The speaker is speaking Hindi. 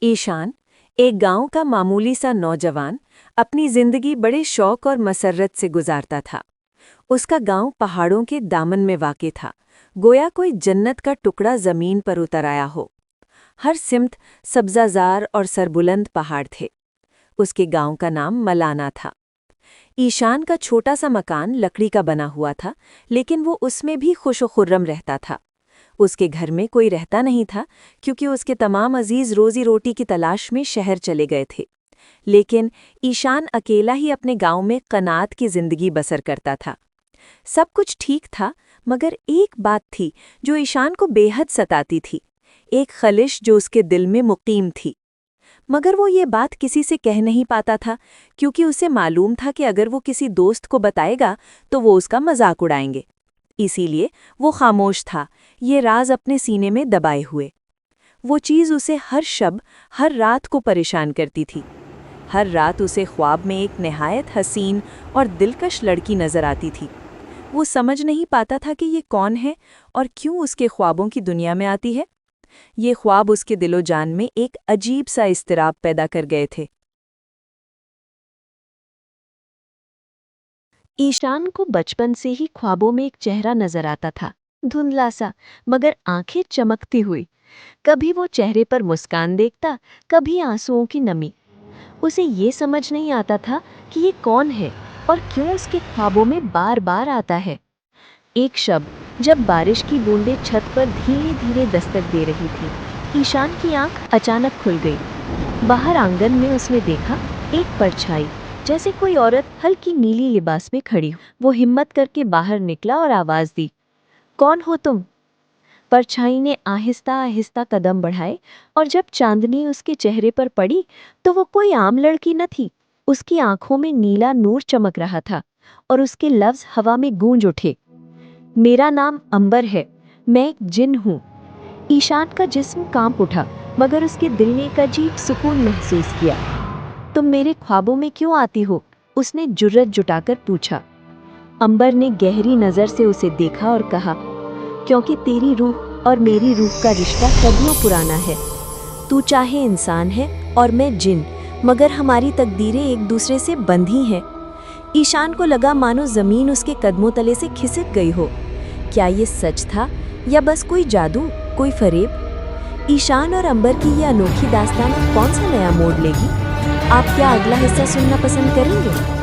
ईशान, एक गांव का मामूली सा नौजवान, अपनी जिंदगी बड़े शौक और मसरत से गुजारता था। उसका गांव पहाड़ों के दामन में वाक़ था, गोया कोई जन्नत का टुकड़ा जमीन पर उतर आया हो। हर सिमत सब्ज़ाज़ार और सरबुलंद पहाड़ थे। उसके गांव का नाम मलाना था। ईशान का छोटा सा मकान लकड़ी का बना हुआ था, लेकिन वो उसमें भी खुश व खुर्रम रहता था। उसके घर में कोई रहता नहीं था, क्योंकि उसके तमाम अजीज रोजी रोटी की तलाश में शहर चले गए थे। लेकिन ईशान अकेला ही अपने गांव में कनात की जिंदगी बसर करता था। सब कुछ ठीक था, मगर एक बात थी जो ईशान को बेहद सताती थी। एक खलिश जो उसके दिल में मुकीम थी। मगर वो ये बात किसी से कह नहीं पाता था, क्योंकि उसे मालूम था कि अगर वो किसी दोस्त को बताएगा तो वो उसका मजाक उड़ाएंगे। इसीलिए वो खामोश था, ये राज अपने सीने में दबाए हुए। वो चीज़ उसे हर शब, हर रात को परेशान करती थी। हर रात उसे ख्वाब में एक नहायत हसीन और दिलकश लड़की नजर आती थी। वो समझ नहीं पाता था कि ये कौन है और क्यों उसके ख्वाबों की दुनिया में आती है। ये ख्वाब उसके दिलो जान में एक अजीब सा इस्तिराब पैदा कर गए थे। ईशान को बचपन से ही ख्वाबों में एक चेहरा नजर आता था, धुंधला सा, मगर आंखें चमकती हुई। कभी वो चेहरे पर मुस्कान देखता, कभी आंसुओं की नमी। उसे ये समझ नहीं आता था कि ये कौन है और क्यों उसके ख्वाबों में बार बार आता है। एक शब, जब बारिश की बूंदें छत पर धीरे धीरे दस्तक दे रही थी, ईशान की आंख अचानक खुल गई। बाहर आंगन में उसने देखा एक परछाई, जैसे कोई औरत हल्की नीली लिबास में खड़ी हो। वो हिम्मत करके बाहर निकला और आवाज दी, कौन हो तुम? परछाई ने आहिस्ता आहिस्ता कदम बढ़ाए, और जब चांदनी उसके चेहरे पर पड़ी तो वो कोई आम लड़की न थी। उसकी आंखों में नीला नूर चमक रहा था और उसके लफ्ज हवा में गूंज उठे, मेरा नाम अंबर है, मैं एक जिन हूँ। ईशान का जिस्म कांप उठा, मगर उसके दिल ने एक अजीब सुकून महसूस किया। तुम मेरे ख्वाबों में क्यों आती हो? उसने जुर्रत जुटाकर पूछा। अंबर ने गहरी नजर से उसे देखा और कहा, क्योंकि तेरी रूह और मेरी रूह का रिश्ता सदियों पुराना है। तू चाहे इंसान है और मैं जिन, मगर हमारी तकदीरें एक दूसरे से बंधी हैं। ईशान को लगा मानो जमीन उसके कदमों तले से खिसक गई हो। क्या ये सच था या बस कोई जादू, कोई फरेब? ईशान और अंबर की ये अनोखी दास्तान कौन सा नया मोड़ लेगी? आप क्या अगला हिस्सा सुनना पसंद करेंगे?